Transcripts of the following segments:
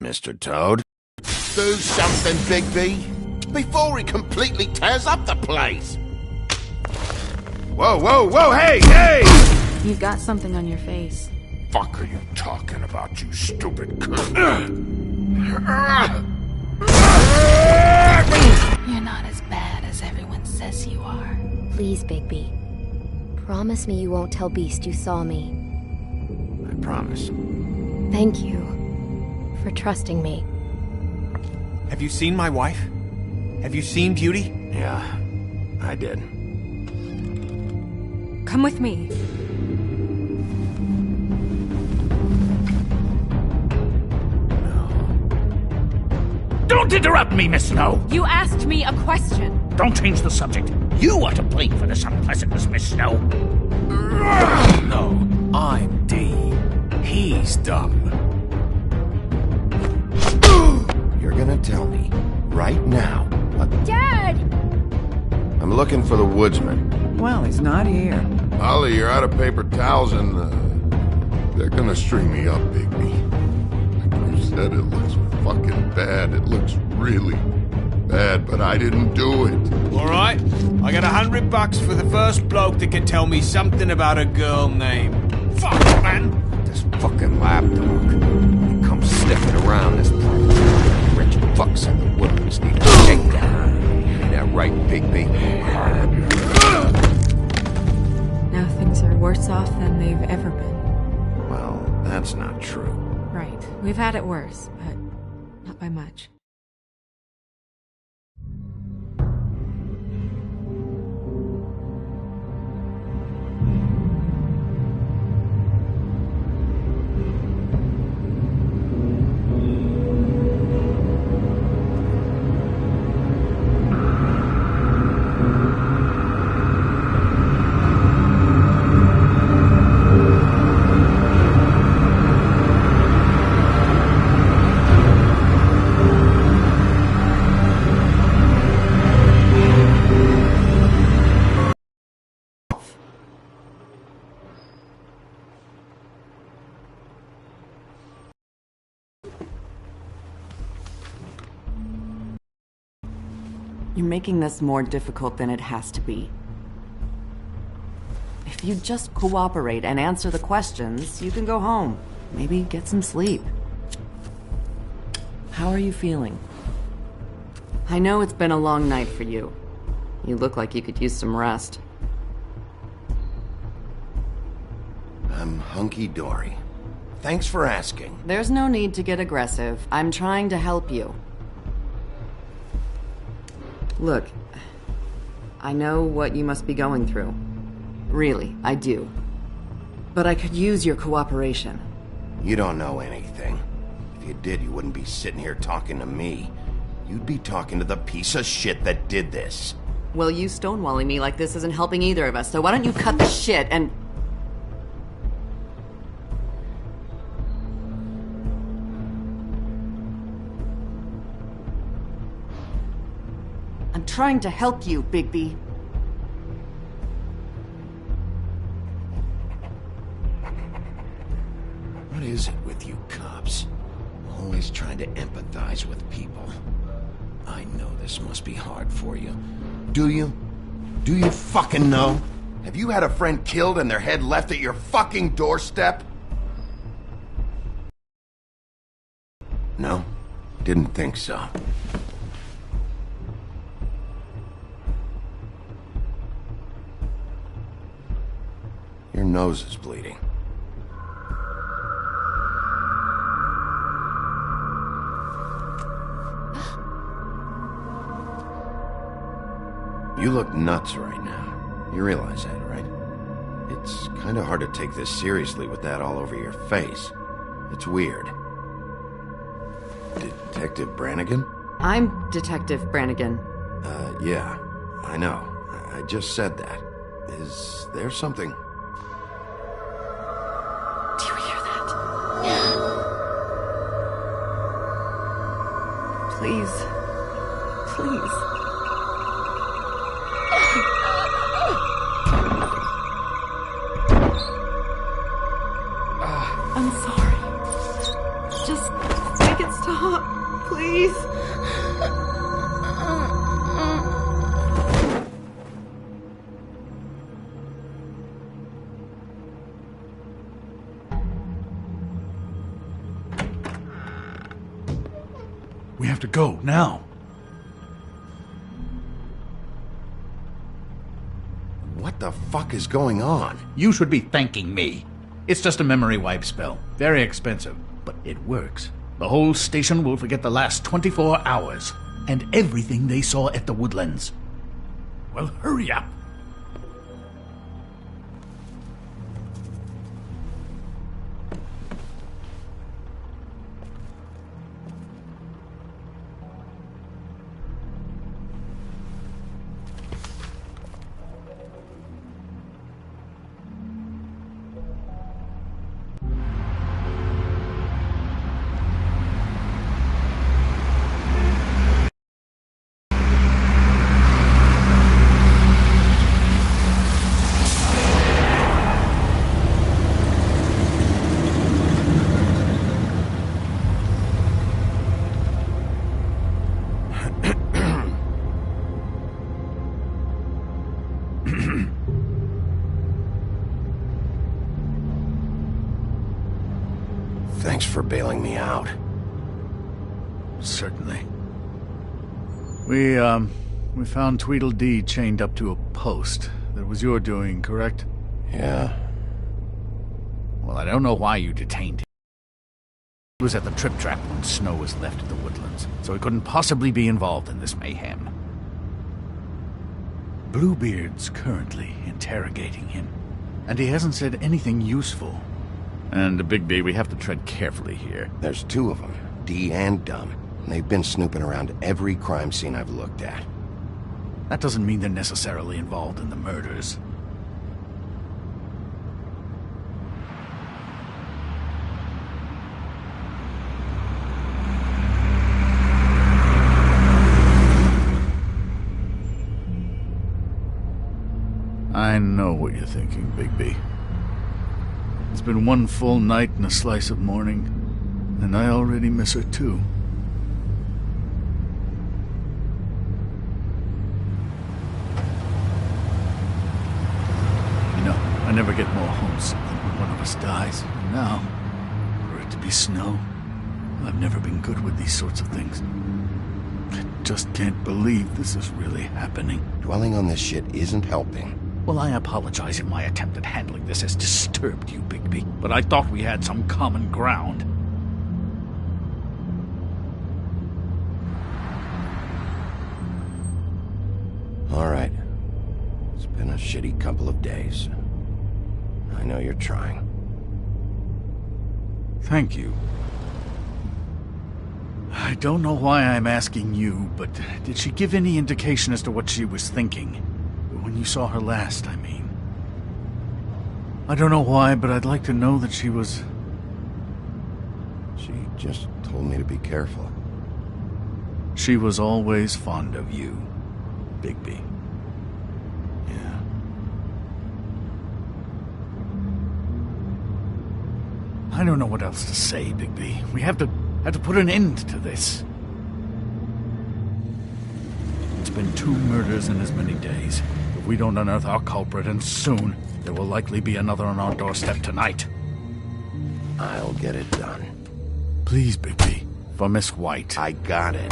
Mr. Toad? Do something, Bigby, before he completely tears up the place! Whoa, whoa, whoa, hey, hey! You've got something on your face. Fuck are you talking about, you stupid cunt? You're not as bad as everyone says you are. Please, Bigby. Promise me you won't tell Beast you saw me. I promise. Thank you for trusting me. Have you seen my wife? Have you seen Beauty? Yeah, I did. Come with me. Don't interrupt me, Miss Snow! You asked me a question. Don't change the subject. You are to blame for this unpleasantness, Miss Snow. No, I'm D. He's dumb. You're gonna tell me, right now, what... Dad! I'm looking for the woodsman. Well, he's not here. Ollie, you're out of paper towels and, they're gonna string me up, Bigby. Like you said, it looks fucking bad. It looks really bad, but I didn't do it. Alright, I got $100 for the first bloke that can tell me something about a girl named... Fuck, man! This fucking lapdog. He comes sniffing around this place. Rich fucks and the worms need to shake down. Ain't that right, Bigby? Now things are worse off than they've ever been. Well, that's not true. Right. We've had it worse, but not by much. You're making this more difficult than it has to be. If you just cooperate and answer the questions, you can go home. Maybe get some sleep. How are you feeling? I know it's been a long night for you. You look like you could use some rest. I'm hunky-dory. Thanks for asking. There's no need to get aggressive. I'm trying to help you. Look, I know what you must be going through. Really, I do. But I could use your cooperation. You don't know anything. If you did, you wouldn't be sitting here talking to me. You'd be talking to the piece of shit that did this. Well, you stonewalling me like this isn't helping either of us, so why don't you cut the shit and... I'm trying to help you, Bigby. What is it with you cops? Always trying to empathize with people. I know this must be hard for you. Do you? Do you fucking know? Have you had a friend killed and their head left at your fucking doorstep? No? Didn't think so. Your nose is bleeding. You look nuts right now. You realize that, right? It's kind of hard to take this seriously with that all over your face. It's weird. Detective Brannigan? I'm Detective Brannigan. Yeah. I know. I just said that. Is there something... Do you hear that? Please. Please. I'm sorry. Just make it stop, please. We have to go, now. What the fuck is going on? You should be thanking me. It's just a memory wipe spell. Very expensive, but it works. The whole station will forget the last 24 hours, and everything they saw at the Woodlands. Well, hurry up. Thanks for bailing me out. Certainly. We found Tweedledee chained up to a post. That was your doing, correct? Yeah. Well, I don't know why you detained him. He was at the trip trap when Snow was left at the Woodlands, so he couldn't possibly be involved in this mayhem. Bluebeard's currently interrogating him, and he hasn't said anything useful. And Bigby, we have to tread carefully here. There's two of them, Dee and Dumb. And they've been snooping around every crime scene I've looked at. That doesn't mean they're necessarily involved in the murders. I know what you're thinking, Bigby. It's been one full night and a slice of morning, and I already miss her too. You know, I never get more homesick than when one of us dies. And now, for it to be Snow, I've never been good with these sorts of things. I just can't believe this is really happening. Dwelling on this shit isn't helping. Well, I apologize if my attempt at handling this has disturbed you, Bigby, but I thought we had some common ground. All right. It's been a shitty couple of days. I know you're trying. Thank you. I don't know why I'm asking you, but did she give any indication as to what she was thinking? When you saw her last, I mean. I don't know why, but I'd like to know that she was... She just told me to be careful. She was always fond of you, Bigby. Yeah. I don't know what else to say, Bigby. We have to put an end to this. It's been 2 murders in as many days. If we don't unearth our culprit, and soon, there will likely be another on our doorstep tonight. I'll get it done. Please, Bigby. For Miss White. I got it.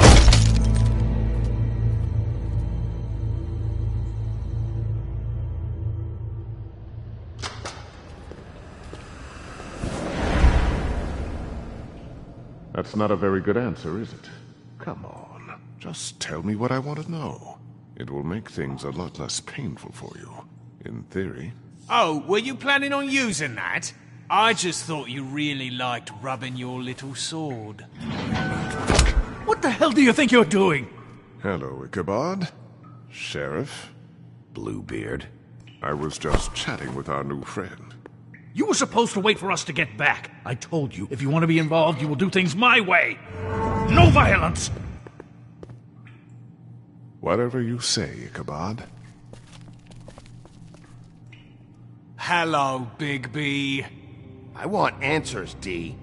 That's not a very good answer, is it? Come on, just tell me what I want to know. It will make things a lot less painful for you, in theory. Oh, were you planning on using that? I just thought you really liked rubbing your little sword. What the hell do you think you're doing? Hello, Ichabod. Sheriff. Bluebeard. I was just chatting with our new friend. You were supposed to wait for us to get back. I told you, if you want to be involved, you will do things my way. No violence! Whatever you say, Ichabod. Hello, Bigby. I want answers, D.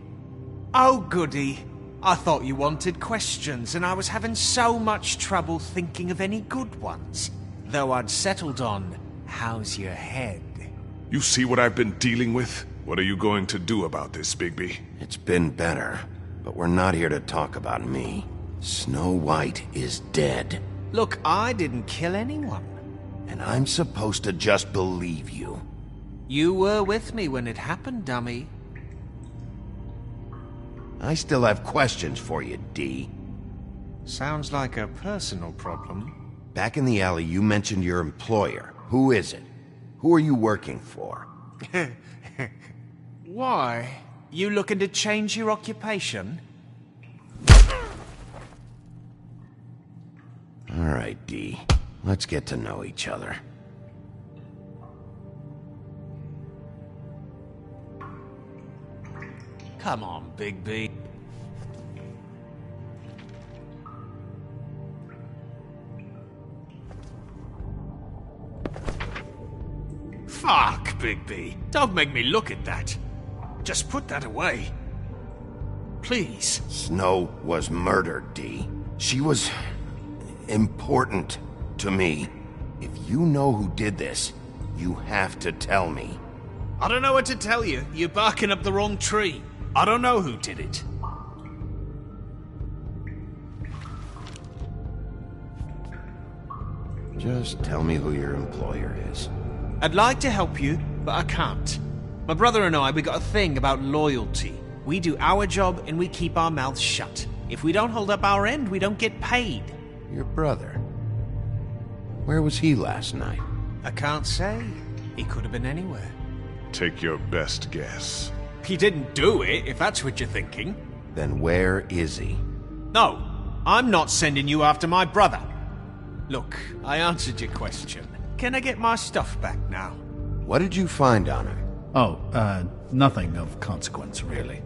Oh, goody. I thought you wanted questions, and I was having so much trouble thinking of any good ones. Though I'd settled on, how's your head? You see what I've been dealing with? What are you going to do about this, Bigby? It's been better, but we're not here to talk about me. Snow White is dead. Look, I didn't kill anyone. And I'm supposed to just believe you. You were with me when it happened, dummy. I still have questions for you, D. Sounds like a personal problem. Back in the alley, you mentioned your employer. Who is it? Who are you working for? Why? You looking to change your occupation? All right, D. Let's get to know each other. Come on, Bigby. Fuck, Bigby. Don't make me look at that. Just put that away. Please. Snow was murdered, D. She was important to me. If you know who did this, you have to tell me. I don't know what to tell you. You're barking up the wrong tree. I don't know who did it. Just tell me who your employer is. I'd like to help you, but I can't. My brother and I, we got a thing about loyalty. We do our job and we keep our mouths shut. If we don't hold up our end, we don't get paid. Your brother? Where was he last night? I can't say. He could have been anywhere. Take your best guess. He didn't do it, if that's what you're thinking. Then where is he? No, I'm not sending you after my brother. Look, I answered your question. Can I get my stuff back now? What did you find on him? Oh, nothing of consequence, really.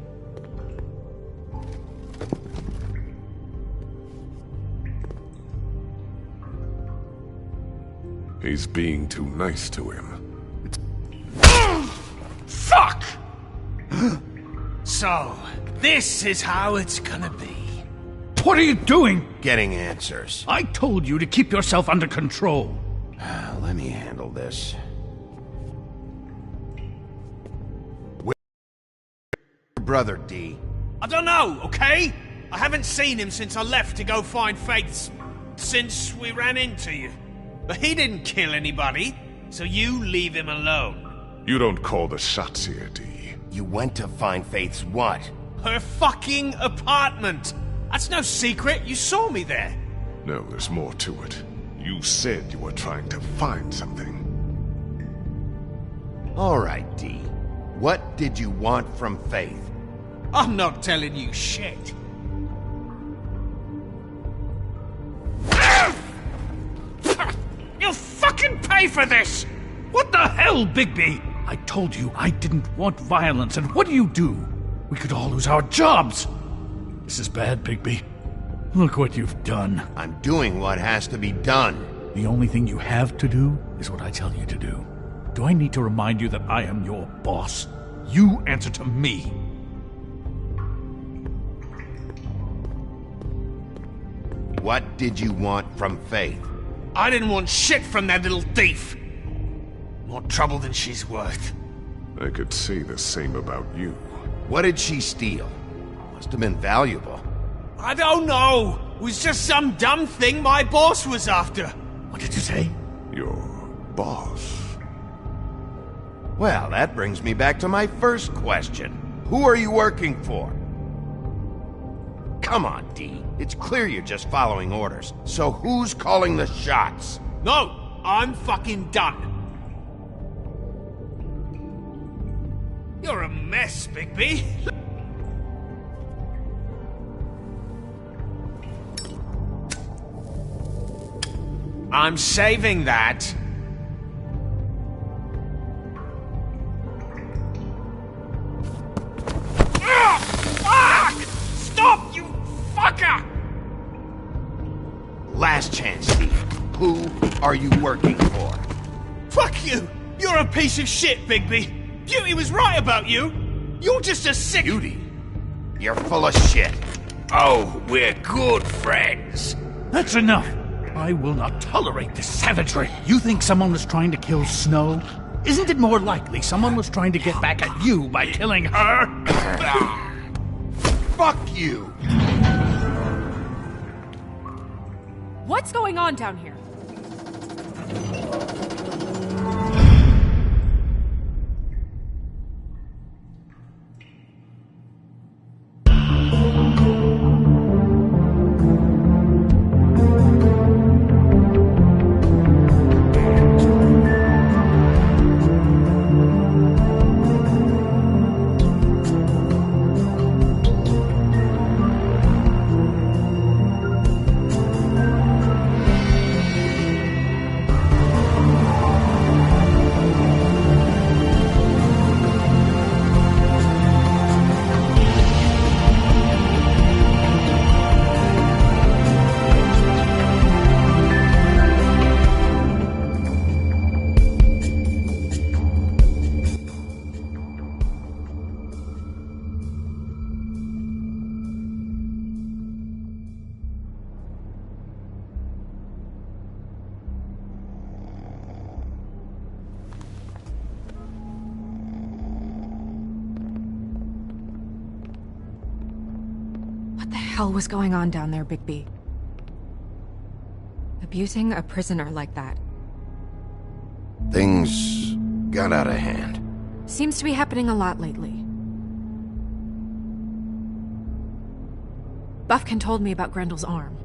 He's being too nice to him. Fuck! So, this is how it's gonna be. What are you doing? Getting answers. I told you to keep yourself under control. Let me handle this. Where's your brother, D? I don't know, okay? I haven't seen him since I left to go find Faith's... since we ran into you. But he didn't kill anybody, so you leave him alone. You don't call the shots here, D. You went to find Faith's what? Her fucking apartment! That's no secret, you saw me there. No, there's more to it. You said you were trying to find something. All right, D. What did you want from Faith? I'm not telling you shit. You'll fucking pay for this! What the hell, Bigby? I told you I didn't want violence, and what do? We could all lose our jobs. This is bad, Bigby. Look what you've done. I'm doing what has to be done. The only thing you have to do is what I tell you to do. Do I need to remind you that I am your boss? You answer to me. What did you want from Faith? I didn't want shit from that little thief. More trouble than she's worth. I could say the same about you. What did she steal? Must have been valuable. I don't know. It was just some dumb thing my boss was after. What did you say? Your boss. Well, that brings me back to my first question. Who are you working for? Come on, D. It's clear you're just following orders. So who's calling the shots? No, I'm fucking done. You're a mess, Bigby. I'm saving that. Fuck! Stop, you fucker! Last chance, D. Who are you working for? Fuck you! You're a piece of shit, Bigby! Beauty was right about you! You're just a sick... Beauty, you're full of shit. Oh, we're good friends. That's enough. I will not tolerate this savagery. You think someone was trying to kill Snow? Isn't it more likely someone was trying to get back at you by killing her? Fuck you! What's going on down here? What the hell was going on down there, Bigby? Abusing a prisoner like that. Things got out of hand. Seems to be happening a lot lately. Buffkin told me about Grendel's arm.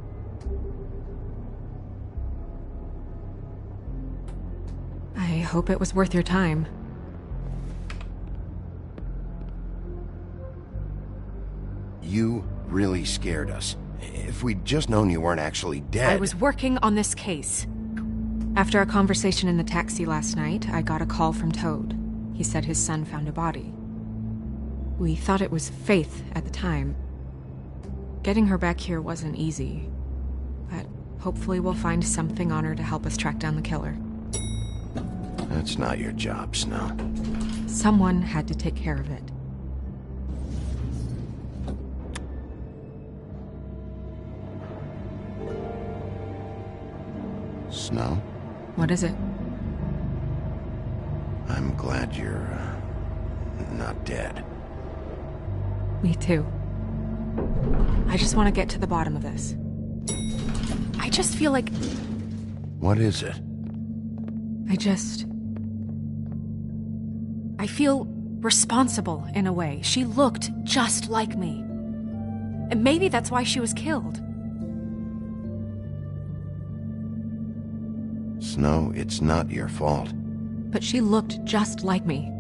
I hope it was worth your time. You really scared us. If we'd just known you weren't actually dead... I was working on this case. After a conversation in the taxi last night, I got a call from Toad. He said his son found a body. We thought it was Faith at the time. Getting her back here wasn't easy, but hopefully we'll find something on her to help us track down the killer. That's not your job, Snow. Someone had to take care of it. Snow? What is it? I'm glad you're, not dead. Me too. I just want to get to the bottom of this. I just feel like... What is it? I feel responsible in a way. She looked just like me. And maybe that's why she was killed. Snow, it's not your fault. But she looked just like me.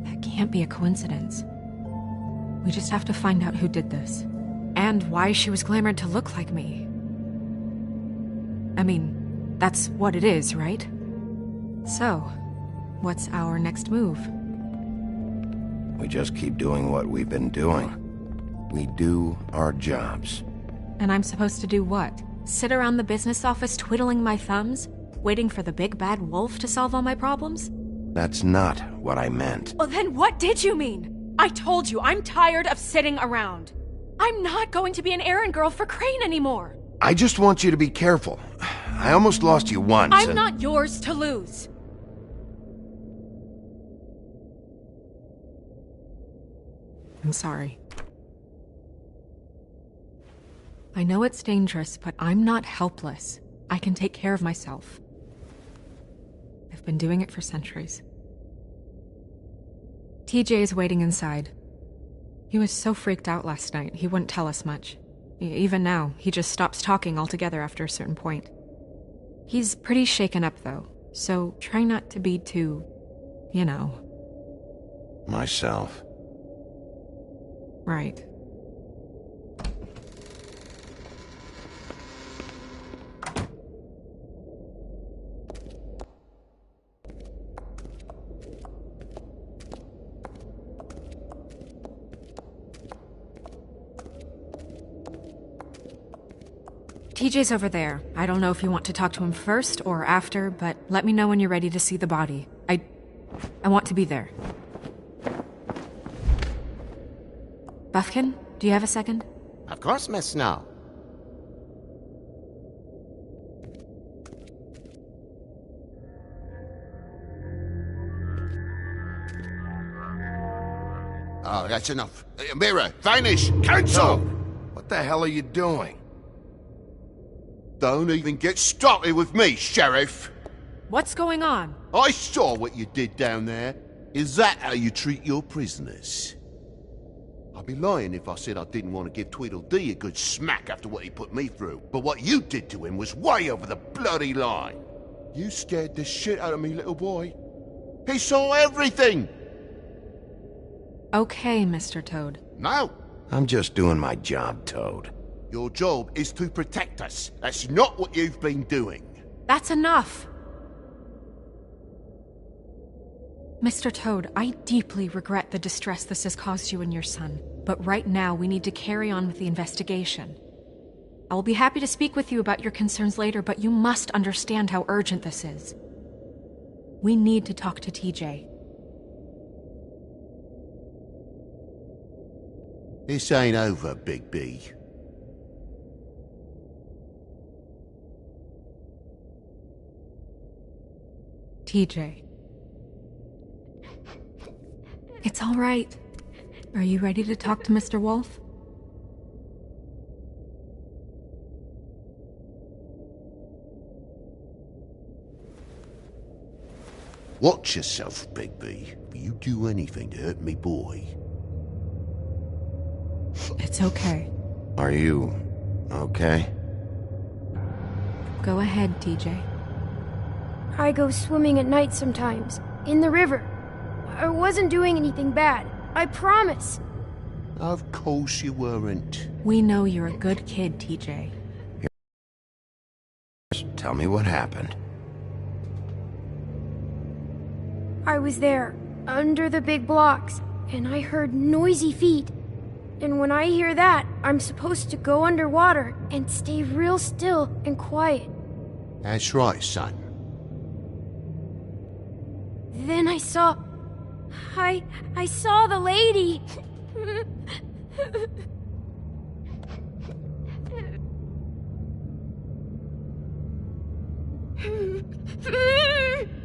That can't be a coincidence. We just have to find out who did this. And why she was glamored to look like me. I mean, that's what it is, right? So, what's our next move? We just keep doing what we've been doing. We do our jobs. And I'm supposed to do what? Sit around the business office twiddling my thumbs? Waiting for the big bad wolf to solve all my problems? That's not what I meant. Well, then what did you mean? I told you, I'm tired of sitting around. I'm not going to be an errand girl for Crane anymore. I just want you to be careful. I almost lost you once. I'm not yours to lose. I'm sorry. I know it's dangerous, but I'm not helpless. I can take care of myself. I've been doing it for centuries. TJ is waiting inside. He was so freaked out last night, he wouldn't tell us much. Even now, he just stops talking altogether after a certain point. He's pretty shaken up, though, so try not to be too, you know. Myself. Right. TJ's over there. I don't know if you want to talk to him first or after, but let me know when you're ready to see the body. I want to be there. Buffkin, do you have a second? Of course, Miss Snow. Oh, that's enough. Mira, vanish! Cancel! What the hell are you doing? Don't even get started with me, Sheriff! What's going on? I saw what you did down there. Is that how you treat your prisoners? I'd be lying if I said I didn't want to give Tweedledee a good smack after what he put me through. But what you did to him was way over the bloody line. You scared the shit out of me, little boy. He saw everything! Okay, Mr. Toad. No. I'm just doing my job, Toad. Your job is to protect us. That's not what you've been doing. That's enough! Mr. Toad, I deeply regret the distress this has caused you and your son, but right now we need to carry on with the investigation. I will be happy to speak with you about your concerns later, but you must understand how urgent this is. We need to talk to TJ. This ain't over, Big B. TJ. It's all right. Are you ready to talk to Mr. Wolf? Watch yourself, Bigby. If you do anything to hurt me boy. It's okay. Are you okay? Go ahead, TJ. I go swimming at night sometimes, in the river. I wasn't doing anything bad. I promise. Of course you weren't. We know you're a good kid, TJ. Tell me what happened. I was there, under the big blocks, and I heard noisy feet. And when I hear that, I'm supposed to go underwater and stay real still and quiet. That's right, son. Then I saw the lady.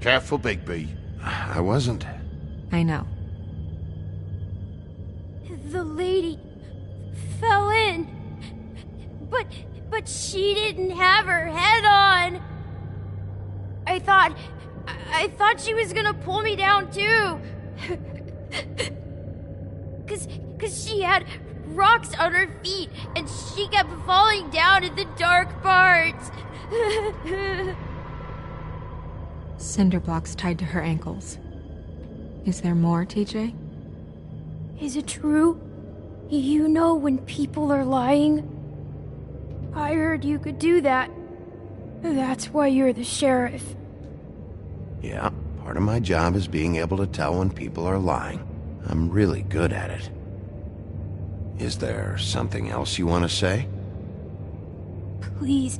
Careful, Bigby. I wasn't. I know. The lady fell in. But she didn't have her head on. I thought she was gonna pull me down too. Cause she had rocks on her feet and she kept falling down in the dark parts. Cinder blocks tied to her ankles. Is there more, TJ? Is it true? You know when people are lying? I heard you could do that. That's why you're the sheriff. Yeah, part of my job is being able to tell when people are lying. I'm really good at it. Is there something else you want to say? Please,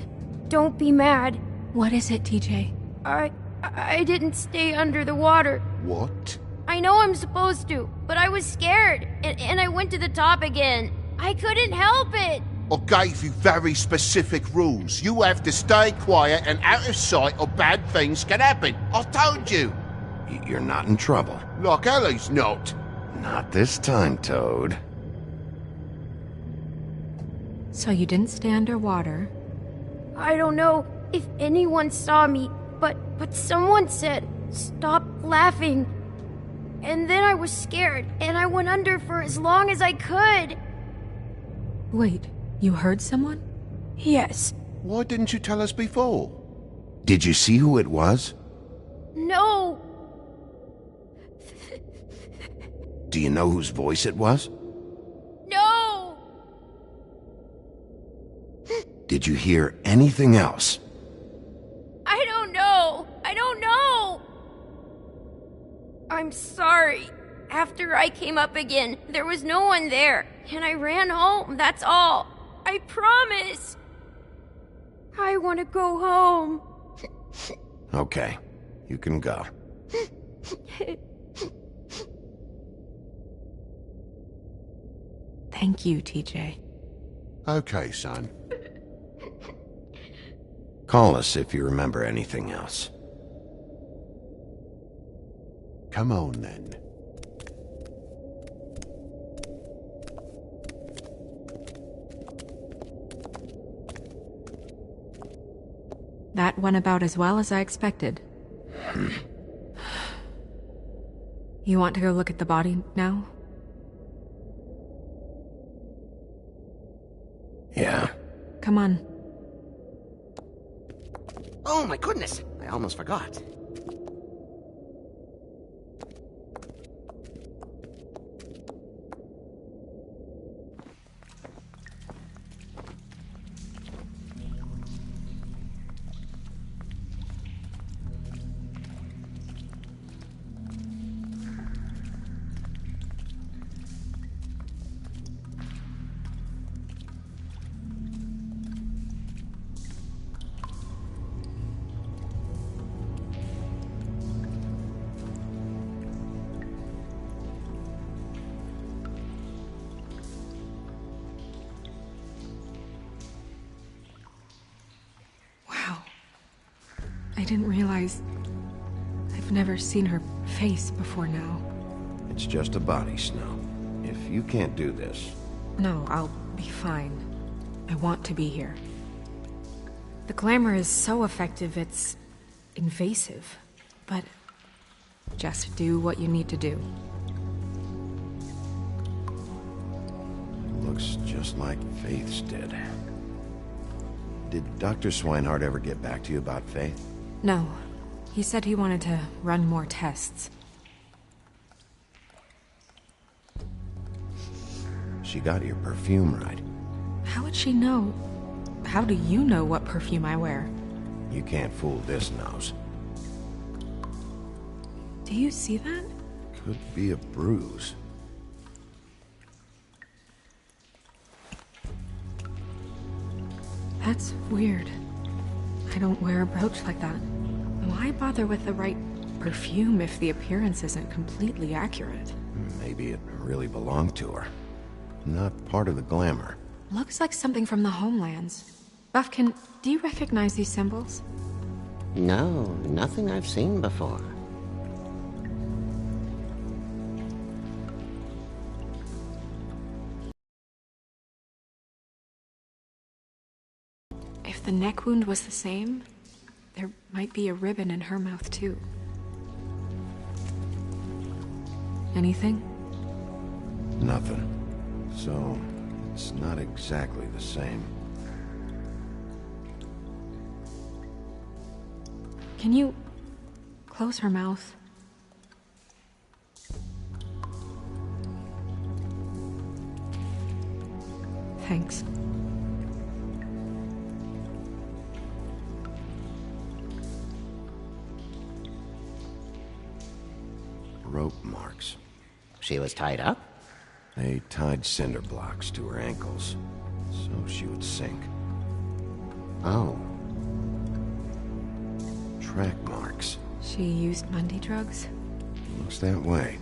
don't be mad. What is it, TJ? I didn't stay under the water. What? I know I'm supposed to, but I was scared, and I went to the top again. I couldn't help it. I gave you very specific rules. You have to stay quiet and out of sight or bad things can happen. I told you. You're not in trouble. Like Ellie's not. Not this time, Toad. So you didn't stay underwater. I don't know if anyone saw me, but someone said, "Stop laughing." And then I was scared, and I went under for as long as I could. Wait, you heard someone? Yes. Why didn't you tell us before? Did you see who it was? No. Do you know whose voice it was? No. Did you hear anything else? I don't know. I'm sorry. After I came up again, there was no one there, and I ran home, that's all. I promise. I want to go home. Okay, you can go. Thank you, TJ. Okay, son. Call us if you remember anything else. Come on, then. That went about as well as I expected. You want to go look at the body now? Yeah. Come on. Oh my goodness! I almost forgot. I didn't realize... I've never seen her face before now. It's just a body, Snow. If you can't do this... No, I'll be fine. I want to be here. The glamour is so effective, it's... invasive. But... just do what you need to do. Looks just like Faith's did. Did Dr. Swinehart ever get back to you about Faith? No. He said he wanted to run more tests. She got your perfume right. How would she know? How do you know what perfume I wear? You can't fool this nose. Do you see that? Could be a bruise. That's weird. I don't wear a brooch like that. Why bother with the right perfume if the appearance isn't completely accurate? Maybe it really belonged to her. Not part of the glamour. Looks like something from the homelands. Buffkin, do you recognize these symbols? No, nothing I've seen before. If the neck wound was the same, there might be a ribbon in her mouth too. Anything? Nothing. So, it's not exactly the same. Can you close her mouth? Thanks. Rope marks. She was tied up? They tied cinder blocks to her ankles, so she would sink. Oh. Track marks. She used Mundy drugs? Looks that way.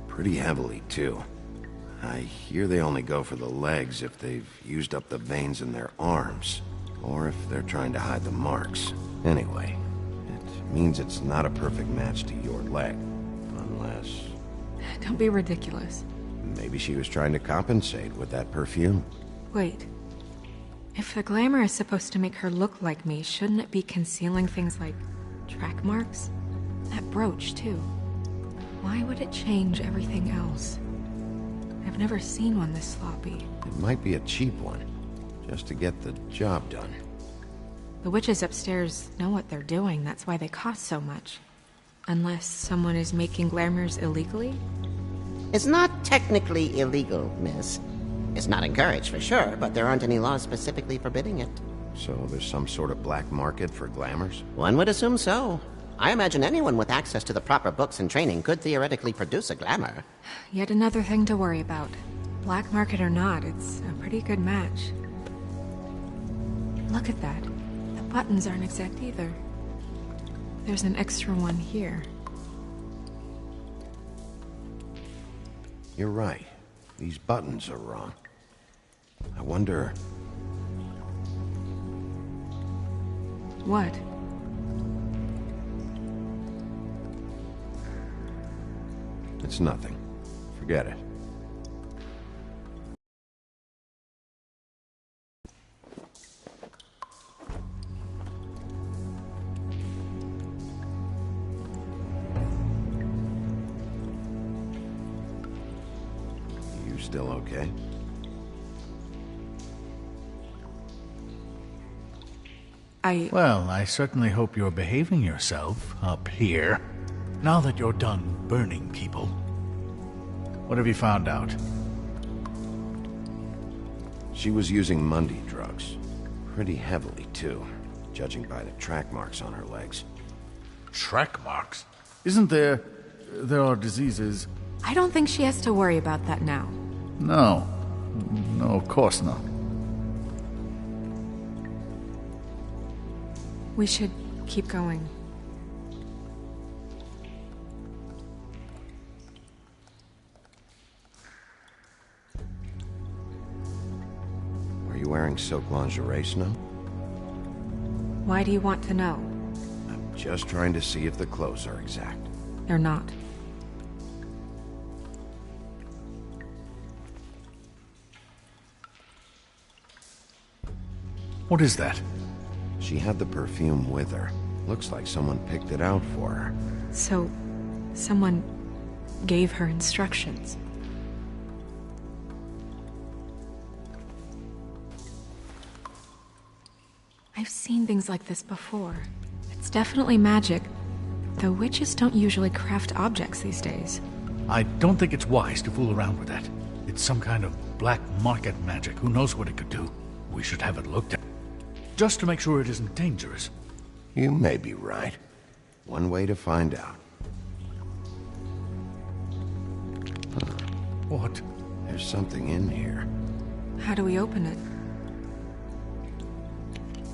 Pretty heavily, too. I hear they only go for the legs if they've used up the veins in their arms, or if they're trying to hide the marks. Anyway, it means it's not a perfect match to your leg. Unless... Don't be ridiculous. Maybe she was trying to compensate with that perfume. Wait. If the glamour is supposed to make her look like me, shouldn't it be concealing things like track marks? That brooch, too. Why would it change everything else? I've never seen one this sloppy. It might be a cheap one, just to get the job done. The witches upstairs know what they're doing, that's why they cost so much. Unless someone is making glamours illegally? It's not technically illegal, miss. It's not encouraged for sure, but there aren't any laws specifically forbidding it. So there's some sort of black market for glamours? One would assume so. I imagine anyone with access to the proper books and training could theoretically produce a glamour. Yet another thing to worry about. Black market or not, it's a pretty good match. Look at that. The buttons aren't exact either. There's an extra one here. You're right. These buttons are wrong. I wonder... What? It's nothing. Forget it. You still okay? Well, I certainly hope you're behaving yourself up here, now that you're done burning people. What have you found out? She was using Mundy drugs. Pretty heavily, too, judging by the track marks on her legs. Track marks? Isn't there... there are diseases... I don't think she has to worry about that now. No. No, of course not. We should keep going. Are you wearing silk lingerie, Snow? Why do you want to know? I'm just trying to see if the clothes are exact. They're not. What is that? She had the perfume with her. Looks like someone picked it out for her. So, someone gave her instructions. I've seen things like this before. It's definitely magic, though witches don't usually craft objects these days. I don't think it's wise to fool around with that. It's some kind of black market magic. Who knows what it could do? We should have it looked at. Just to make sure it isn't dangerous. You may be right. One way to find out. What? There's something in here. How do we open it?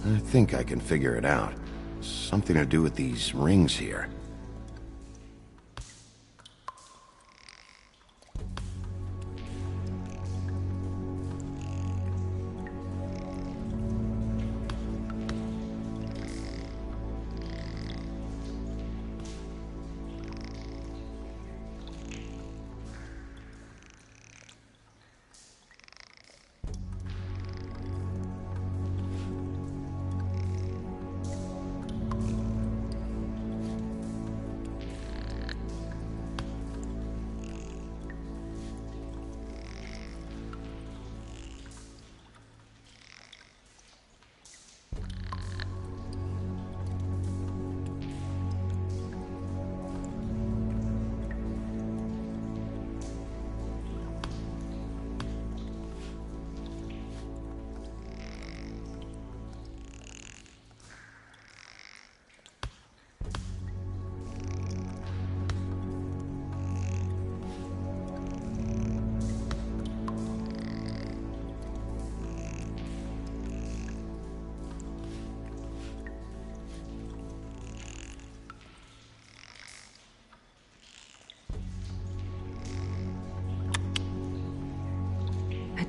I think I can figure it out. Something to do with these rings here.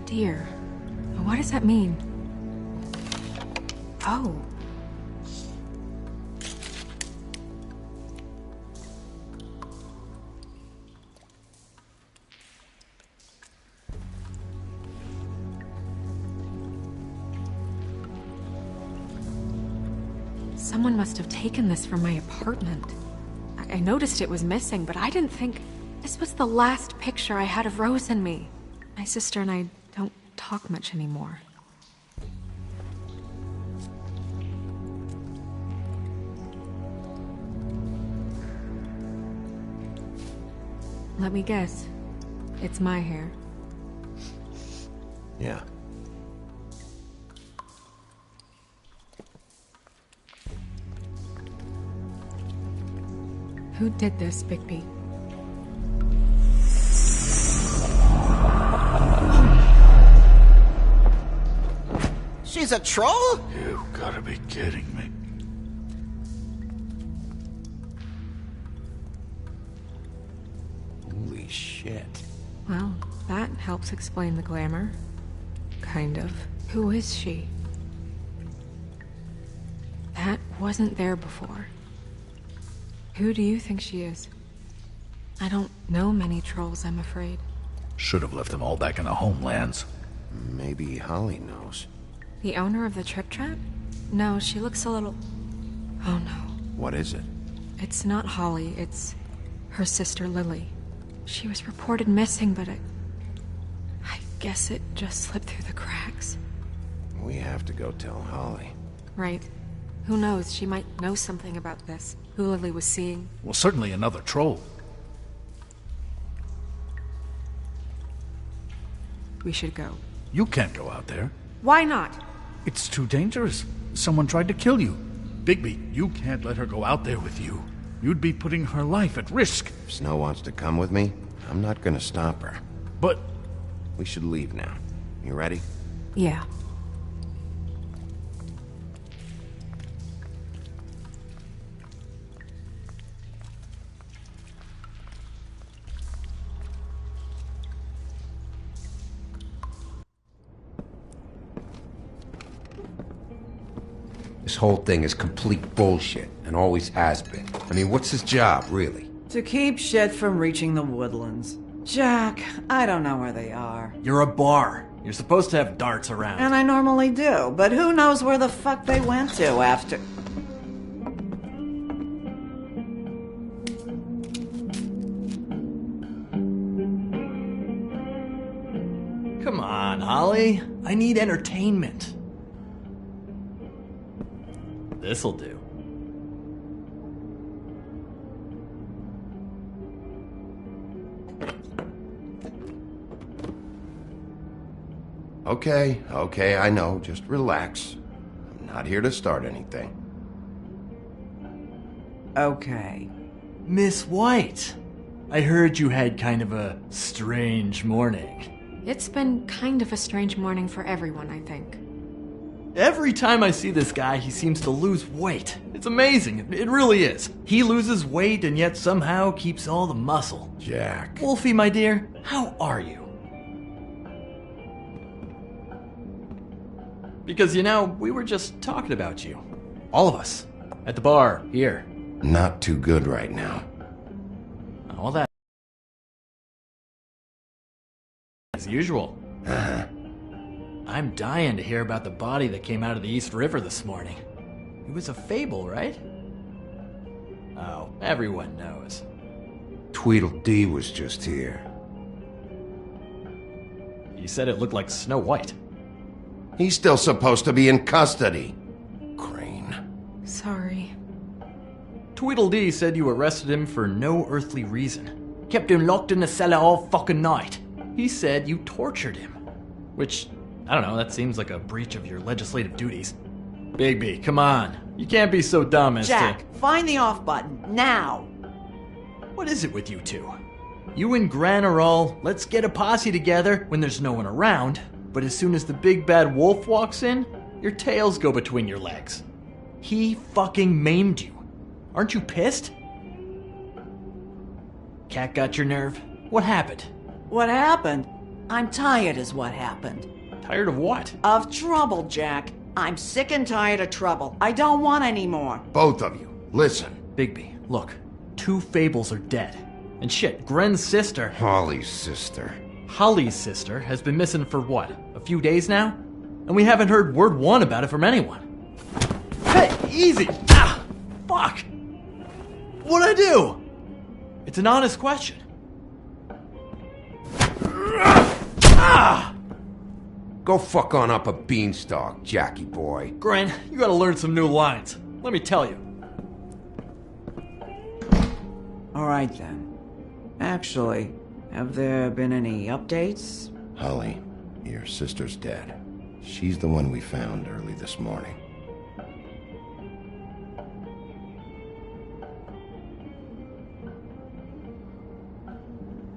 Dear, what does that mean? Oh. Someone must have taken this from my apartment. I noticed it was missing, but I didn't think this was the last picture I had of Rose and me. My sister and I don't talk much anymore. Let me guess. It's my hair. Yeah. Who did this, Bigby? She's a troll? You gotta be kidding me. Holy shit. Well, that helps explain the glamour. Kind of. Who is she? That wasn't there before. Who do you think she is? I don't know many trolls, I'm afraid. Should have left them all back in the homelands. Maybe Holly knows. The owner of the Trip Trap? No, she looks a little... Oh no. What is it? It's not Holly, it's her sister Lily. She was reported missing, but I guess it just slipped through the cracks. We have to go tell Holly. Right. Who knows, she might know something about this. Who Lily was seeing. Well, certainly another troll. We should go. You can't go out there. Why not? It's too dangerous. Someone tried to kill you. Bigby, you can't let her go out there with you. You'd be putting her life at risk. If Snow wants to come with me, I'm not gonna stop her. But... We should leave now. You ready? Yeah. This whole thing is complete bullshit, and always has been. I mean, what's his job, really? To keep shit from reaching the woodlands. Jack, I don't know where they are. You're a bar. You're supposed to have darts around. And I normally do, but who knows where the fuck they went to after... Come on, Holly. I need entertainment. This'll do. Okay, I know. Just relax. I'm not here to start anything. Okay. Miss White, I heard you had kind of a strange morning. It's been kind of a strange morning for everyone, I think. Every time I see this guy, he seems to lose weight. It's amazing. It really is. He loses weight and yet somehow keeps all the muscle. Jack. Wolfie, my dear, how are you? Because, you know, we were just talking about you. All of us. At the bar, here. Not too good right now. All that. As usual. Uh-huh. I'm dying to hear about the body that came out of the East River this morning. It was a fable, right? Oh, everyone knows. Tweedledee was just here. You said it looked like Snow White. He's still supposed to be in custody. Crane. Sorry. Tweedledee said you arrested him for no earthly reason. Kept him locked in the cellar all fucking night. He said you tortured him. Which, I don't know, that seems like a breach of your legislative duties. Bigby, come on. You can't be so dumb as Jack, find the off button, now! What is it with you two? You and Gran are all, let's get a posse together when there's no one around, but as soon as the big bad wolf walks in, your tails go between your legs. He fucking maimed you. Aren't you pissed? Cat got your nerve? What happened? What happened? I'm tired is what happened. Tired of what? Of trouble, Jack. I'm sick and tired of trouble. I don't want any more. Both of you, listen. Bigby, look. 2 fables are dead. And shit, Gren's sister... Holly's sister. Holly's sister has been missing for what? A few days now? And we haven't heard word one about it from anyone. Hey, easy! Ah! Fuck! What'd I do? It's an honest question. Ah! Go fuck on up a beanstalk, Jackie boy. Gren, you gotta learn some new lines. Let me tell you. Alright then. Actually, have there been any updates? Holly, your sister's dead. She's the one we found early this morning.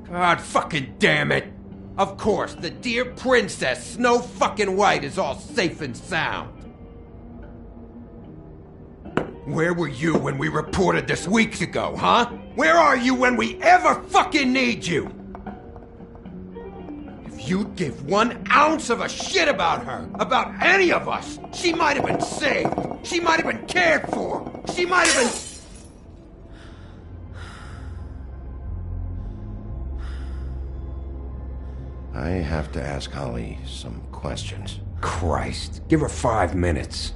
God fucking damn it! Of course, the dear princess, Snow fucking White, is all safe and sound. Where were you when we reported this weeks ago, huh? Where are you when we ever fucking need you? If you'd give 1 ounce of a shit about her, about any of us. She might have been saved. She might have been cared for. She might have been... I have to ask Holly some questions. Christ, give her 5 minutes.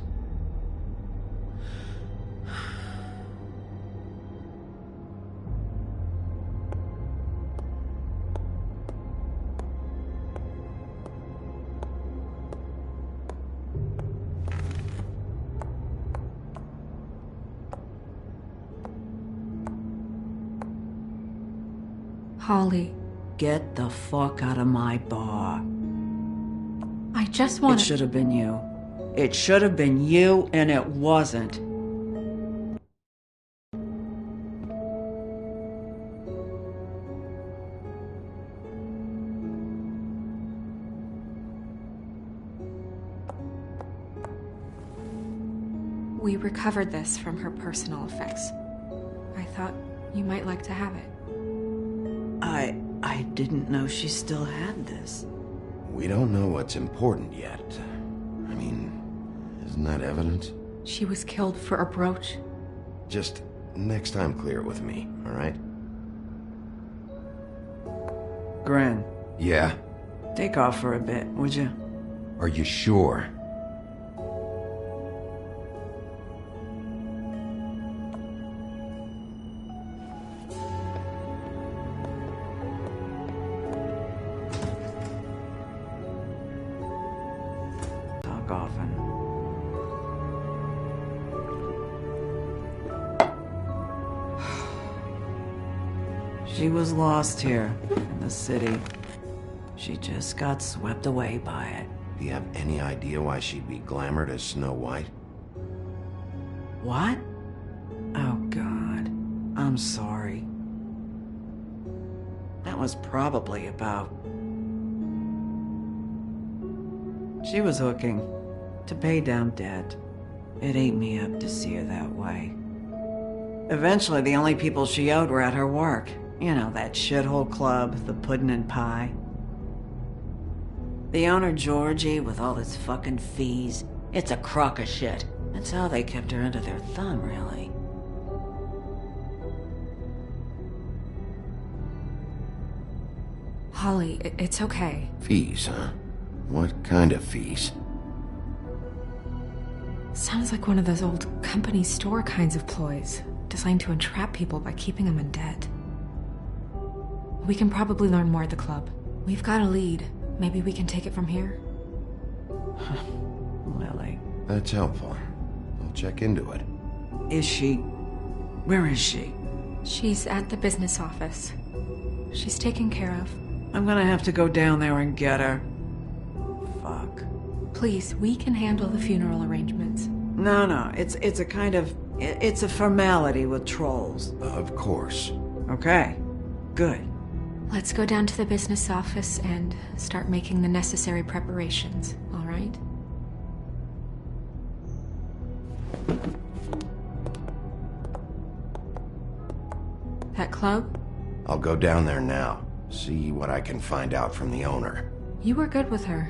Holly, Get the fuck out of my bar. I just want It should have been you. It should have been you, and it wasn't. We recovered this from her personal effects. I thought you might like to have it. I didn't know she still had this. We don't know what's important yet. I mean, isn't that evidence? She was killed for a brooch. Just next time clear it with me, all right? Gren, Yeah? take off for a bit, would you? Are you sure? Talk often. She was lost here in the city. She just got swept away by it. Do you have any idea why she'd be glamored as Snow White? What? Oh, God. I'm sorry. That was probably about... She was hooking to pay down debt. It ate me up to see her that way. Eventually, the only people she owed were at her work. You know, that shithole club, the Puddin' and Pie. The owner, Georgie, with all his fucking fees. It's a crock of shit. That's how they kept her under their thumb, really. Holly, it's okay. Fees, huh? What kind of fees? Sounds like one of those old company store kinds of ploys, designed to entrap people by keeping them in debt. We can probably learn more at the club. We've got a lead. Maybe we can take it from here? Lily. That's helpful. I'll check into it. Is she... Where is she? She's at the business office. She's taken care of. I'm gonna have to go down there and get her. Fuck. Please, we can handle the funeral arrangements. No, it's a kind of... It's a formality with trolls. Of course. Okay. Good. Let's go down to the business office and start making the necessary preparations, all right? That club? I'll go down there now. See what I can find out from the owner. You were good with her.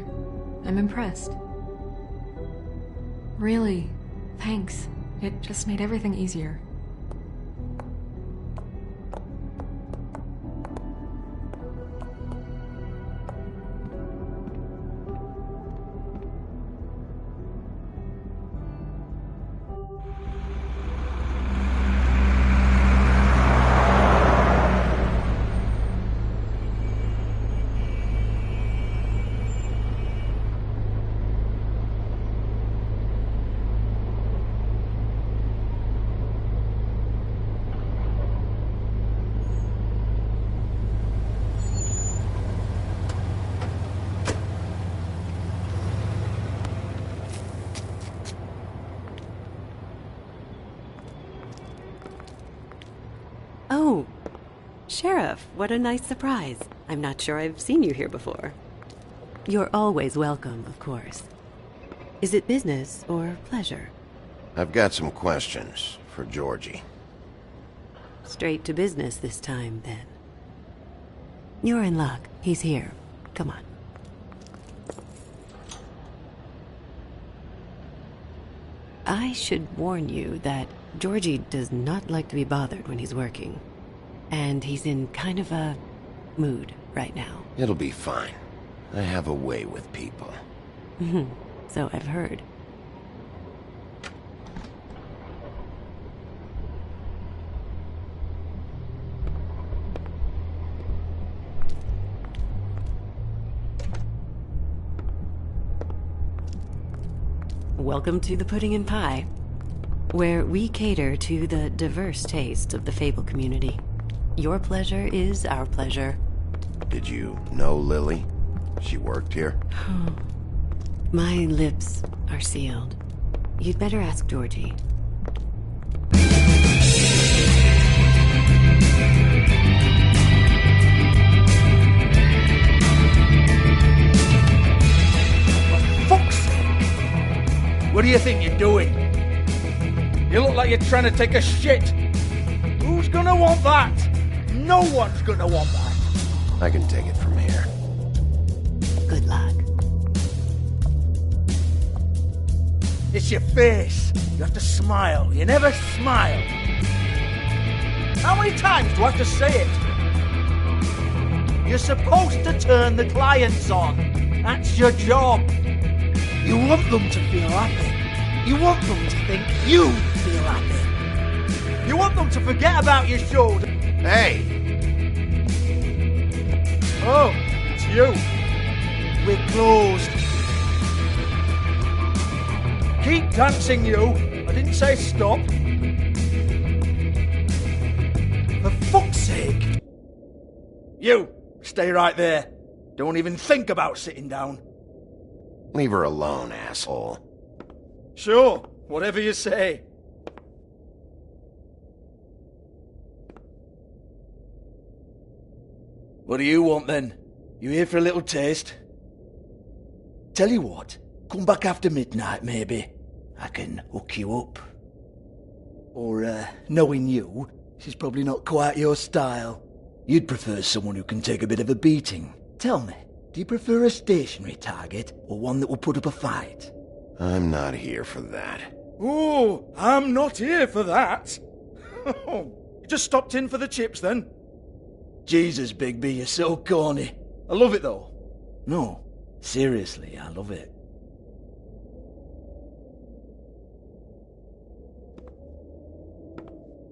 I'm impressed. Really, thanks. It just made everything easier. Oh, Sheriff, what a nice surprise. I'm not sure I've seen you here before. You're always welcome, of course. Is it business or pleasure? I've got some questions for Georgie. Straight to business this time, then. You're in luck. He's here. Come on. I should warn you that Georgie does not like to be bothered when he's working. And he's in kind of a mood right now. It'll be fine. I have a way with people. So I've heard. Welcome to the Pudding and Pie, where we cater to the diverse tastes of the Fable community. Your pleasure is our pleasure. Did you know Lily? She worked here? My lips are sealed. You'd better ask Georgie. What do you think you're doing? You look like you're trying to take a shit. Who's gonna want that? No one's gonna want that. I can take it from here. Good luck. It's your face. You have to smile. You never smile. How many times do I have to say it? You're supposed to turn the clients on. That's your job. You want them to feel happy. You want them to think you feel happy. You want them to forget about your shoulder. Hey! Oh, it's you. We're closed. Keep dancing, you. I didn't say stop. For fuck's sake. You, stay right there. Don't even think about sitting down. Leave her alone, asshole. Sure, whatever you say. What do you want then? You here for a little taste? Tell you what, come back after midnight maybe. I can hook you up. Or, knowing you, she's probably not quite your style. You'd prefer someone who can take a bit of a beating. Tell me, do you prefer a stationary target or one that will put up a fight? I'm not here for that. Oh, I'm not here for that. You just stopped in for the chips then? Jesus, Bigby, you're so corny. I love it though. No, seriously, I love it.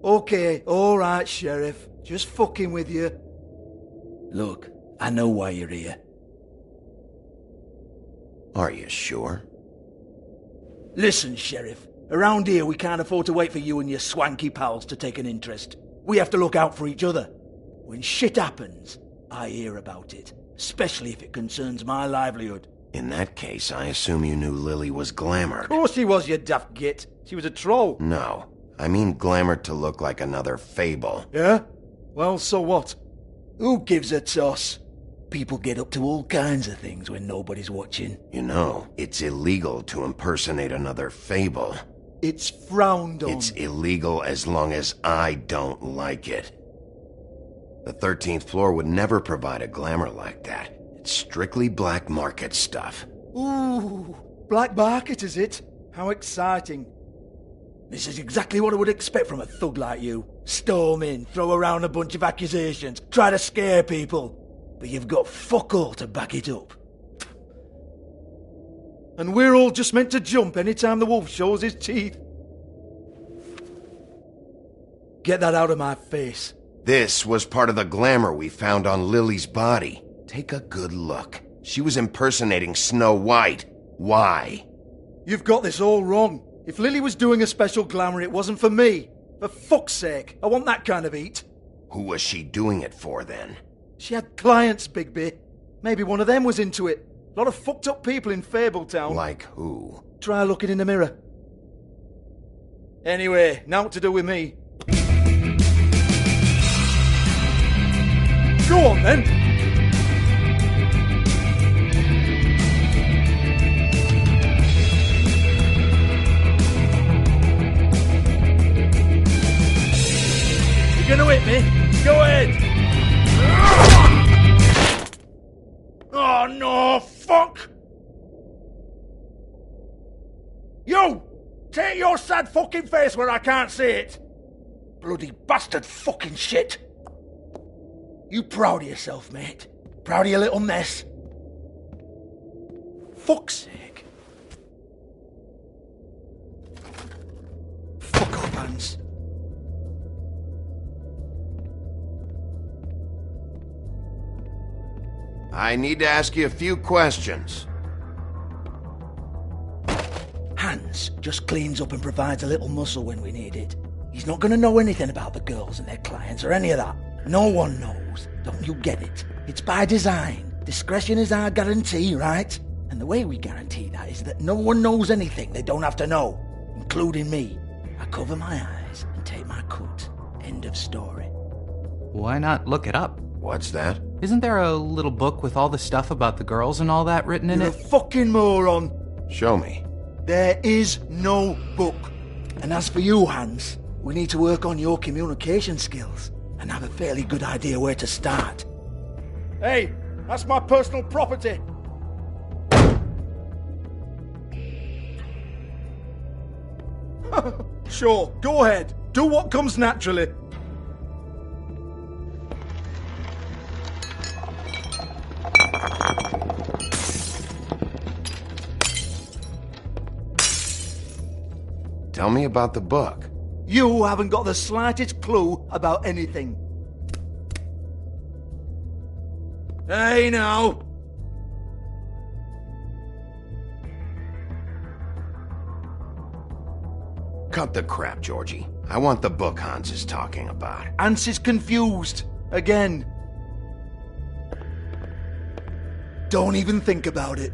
Okay, alright, Sheriff. Just fucking with you. Look, I know why you're here. Are you sure? Listen, Sheriff. Around here, we can't afford to wait for you and your swanky pals to take an interest. We have to look out for each other. When shit happens, I hear about it. Especially if it concerns my livelihood. In that case, I assume you knew Lily was glamored. Of course she was, you daft git. She was a troll. No. I mean glamored to look like another Fable. Yeah? Well, so what? Who gives a toss? People get up to all kinds of things when nobody's watching. You know, it's illegal to impersonate another Fable. It's frowned on. It's illegal as long as I don't like it. The 13th floor would never provide a glamour like that. It's strictly black market stuff. Ooh, black market is it? How exciting. This is exactly what I would expect from a thug like you. Storm in, throw around a bunch of accusations, try to scare people. But you've got fuck all to back it up. And we're all just meant to jump any time the wolf shows his teeth. Get that out of my face. This was part of the glamour we found on Lily's body. Take a good look. She was impersonating Snow White. Why? You've got this all wrong. If Lily was doing a special glamour, it wasn't for me. For fuck's sake, I want that kind of heat. Who was she doing it for, then? She had clients, Bigby. Maybe one of them was into it. A lot of fucked up people in Fabletown. Like who? Try looking in the mirror. Anyway, now what to do with me? Go on, then. You're gonna hit me? Go ahead. Oh no, fuck! Yo! Take your sad fucking face where I can't see it! Bloody bastard fucking shit! You proud of yourself, mate? Proud of your little mess? Fuck's sake. Fuck off, Hans. I need to ask you a few questions. Hans just cleans up and provides a little muscle when we need it. He's not gonna know anything about the girls and their clients or any of that. No one knows. Don't you get it? It's by design. Discretion is our guarantee, right? And the way we guarantee that is that no one knows anything they don't have to know, including me. I cover my eyes and take my cut. End of story. Why not look it up? What's that? Isn't there a little book with all the stuff about the girls and all that written in You're it? a fucking moron. Show me. There is no book. And as for you, Hans, we need to work on your communication skills and have a fairly good idea where to start. Hey, that's my personal property. Sure, go ahead. Do what comes naturally. Tell me about the book. You haven't got the slightest clue about anything. Hey, now. Cut the crap, Georgie. I want the book Hans is talking about. Hans is confused. Again. Don't even think about it.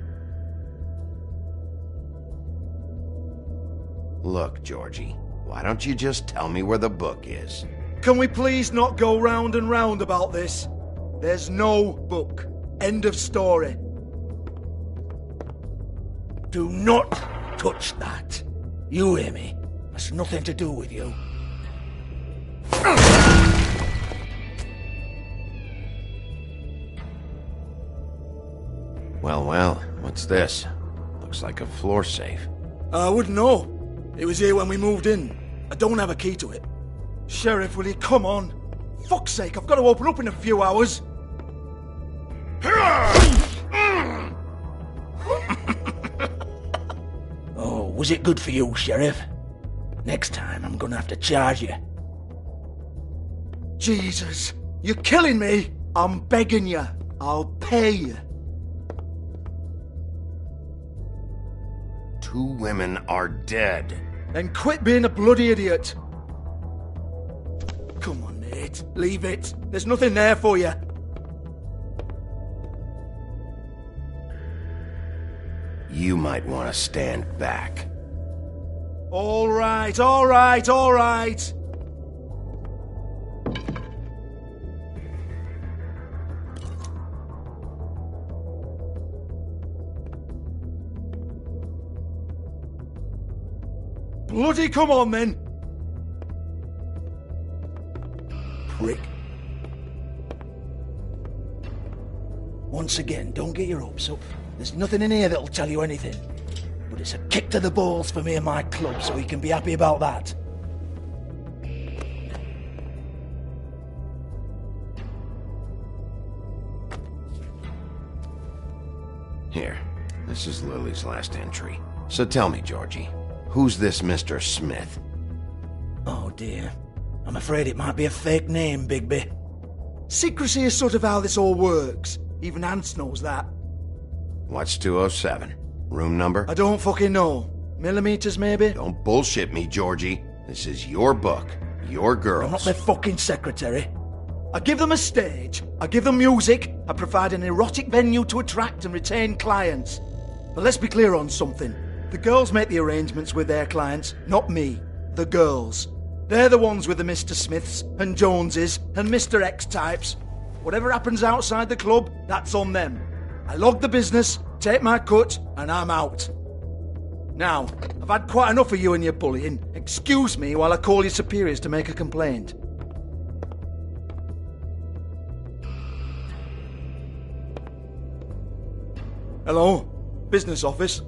Look, Georgie, why don't you just tell me where the book is? Can we please not go round and round about this? There's no book. End of story. Do not touch that. You hear me? That's nothing to do with you. Well, well, what's this? Looks like a floor safe. I wouldn't know. It was here when we moved in. I don't have a key to it. Sheriff, will you come on? Fuck's sake, I've got to open up in a few hours. Oh, was it good for you, Sheriff? Next time I'm gonna have to charge you. Jesus, you're killing me. I'm begging you. I'll pay you. 2 women are dead. Then quit being a bloody idiot. Come on, mate. Leave it. There's nothing there for you. You might want to stand back. All right, all right, all right. Bloody come on, then. Prick. Once again, don't get your hopes up. There's nothing in here that'll tell you anything. But it's a kick to the balls for me and my club, so he can be happy about that. Here, this is Lily's last entry. So tell me, Georgie, who's this Mr. Smith? Oh dear. I'm afraid it might be a fake name, Bigby. Secrecy is sort of how this all works. Even Hans knows that. What's 207? Room number? I don't fucking know. Millimeters, maybe? Don't bullshit me, Georgie. This is your book. Your girls. I'm not their fucking secretary. I give them a stage. I give them music. I provide an erotic venue to attract and retain clients. But let's be clear on something. The girls make the arrangements with their clients, not me. The girls. They're the ones with the Mr. Smiths and Joneses and Mr. X types. Whatever happens outside the club, that's on them. I log the business, take my cut, and I'm out. Now, I've had quite enough of you and your bullying. Excuse me while I call your superiors to make a complaint. Hello? Business office?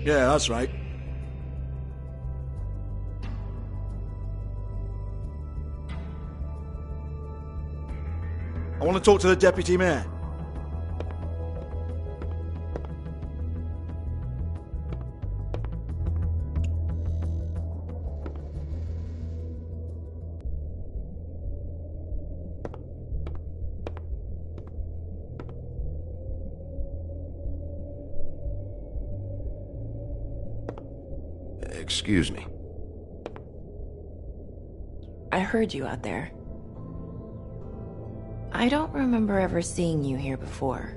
Yeah, that's right. I want to talk to the deputy mayor. Excuse me. I heard you out there. I don't remember ever seeing you here before.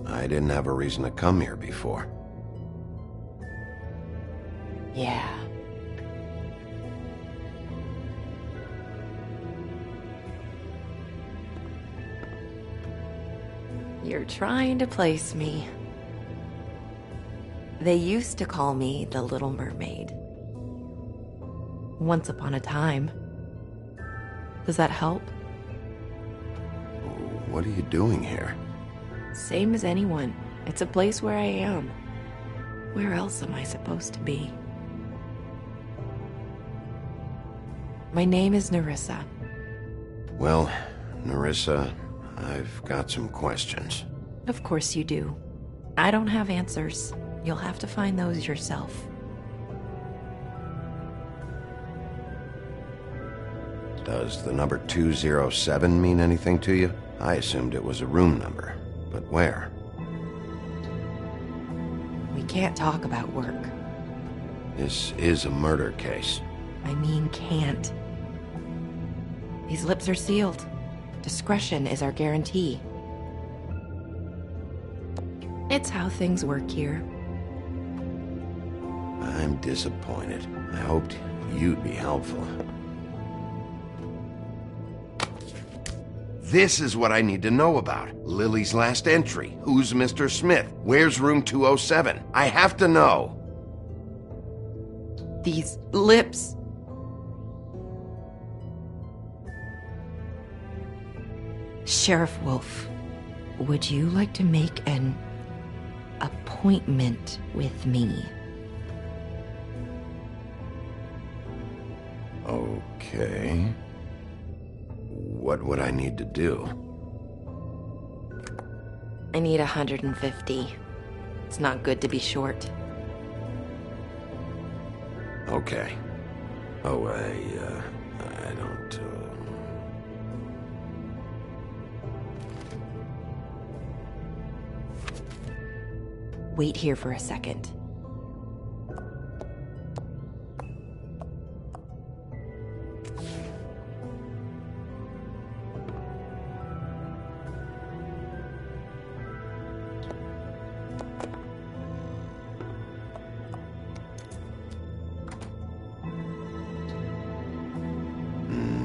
I didn't have a reason to come here before. Yeah. You're trying to place me. They used to call me the Little Mermaid. Once upon a time. Does that help? What are you doing here? Same as anyone. It's a place where I am. Where else am I supposed to be? My name is Nerissa. Well, Nerissa, I've got some questions. Of course you do. I don't have answers. You'll have to find those yourself. Does the number 207 mean anything to you? I assumed it was a room number, but where? We can't talk about work. This is a murder case. I mean can't. These lips are sealed. Discretion is our guarantee. It's how things work here. I'm disappointed. I hoped you'd be helpful. This is what I need to know about. Lily's last entry. Who's Mr. Smith? Where's room 207? I have to know. These lips. Sheriff Wolf, would you like to make an appointment with me? Okay. What would I need to do? I need 150. It's not good to be short. Okay. Oh, I don't, Wait here for a second.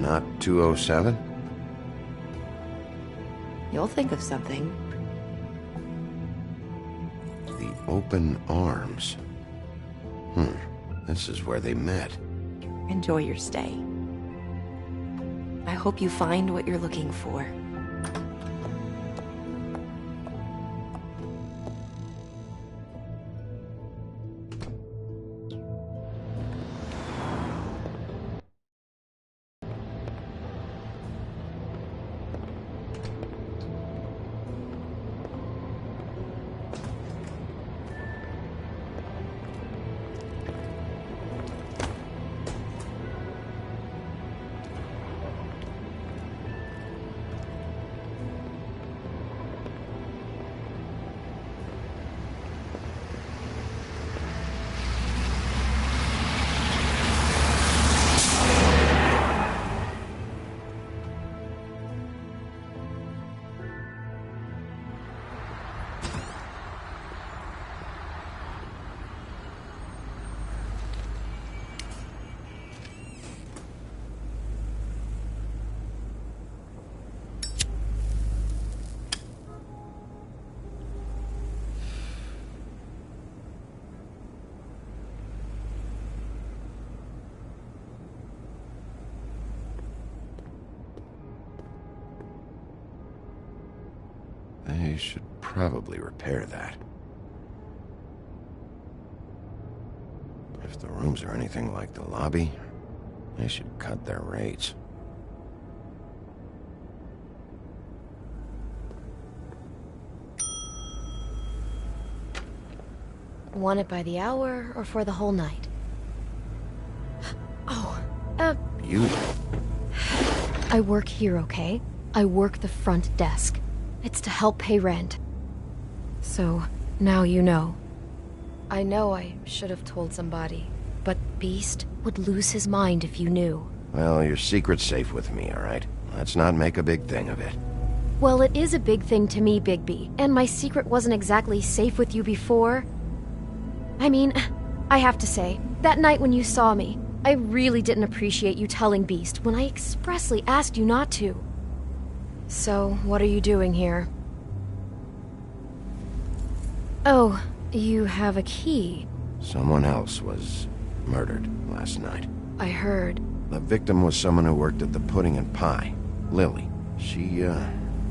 Not 207? You'll think of something. The open arms. This is where they met. Enjoy your stay. I hope you find what you're looking for. I should probably repair that. If the rooms are anything like the lobby, they should cut their rates. Want it by the hour or for the whole night? Oh, You? I work here, okay? I work the front desk. It's to help pay rent. So, now you know. I know I should have told somebody, but Beast would lose his mind if you knew. Well, your secret's safe with me, all right? Let's not make a big thing of it. Well, it is a big thing to me, Bigby, and my secret wasn't exactly safe with you before. I mean, I have to say, that night when you saw me, I really didn't appreciate you telling Beast when I expressly asked you not to. So, what are you doing here? Oh, you have a key. Someone else was murdered last night. I heard. The victim was someone who worked at the Pudding and Pie. Lily. She,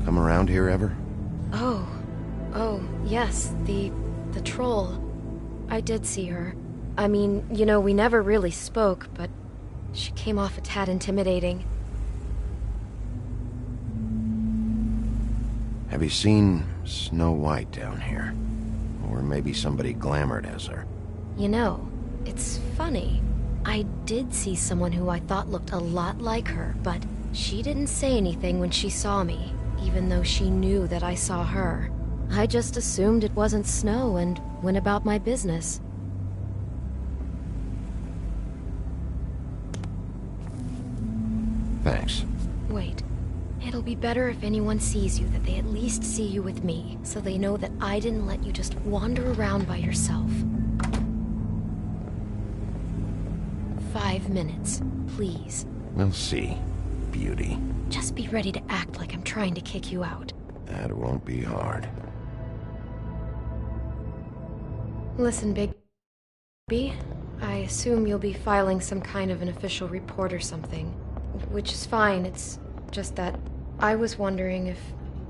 come around here ever? Oh, yes, the troll. I did see her. I mean, you know, we never really spoke, but she came off a tad intimidating. Have you seen Snow White down here? Or maybe somebody glamored as her? You know, it's funny. I did see someone who I thought looked a lot like her, but she didn't say anything when she saw me, even though she knew that I saw her. I just assumed it wasn't Snow and went about my business. Thanks. Wait. It'll be better if anyone sees you that they at least see you with me, so they know that I didn't let you just wander around by yourself. 5 minutes, please. We'll see, beauty. Just be ready to act like I'm trying to kick you out. That won't be hard. Listen, Bigby, I assume you'll be filing some kind of an official report or something. Which is fine, it's just that I was wondering if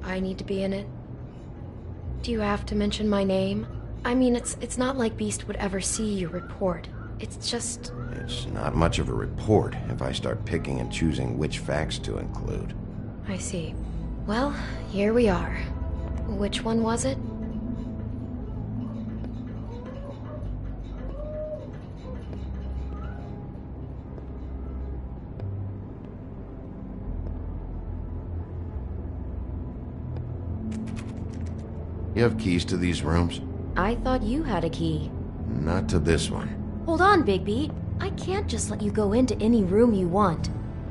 I need to be in it. Do you have to mention my name? I mean, it's not like Beast would ever see your report. It's just... It's not much of a report if I start picking and choosing which facts to include. I see. Well, here we are. Which one was it? You have keys to these rooms? I thought you had a key. Not to this one. Hold on, Bigby. I can't just let you go into any room you want.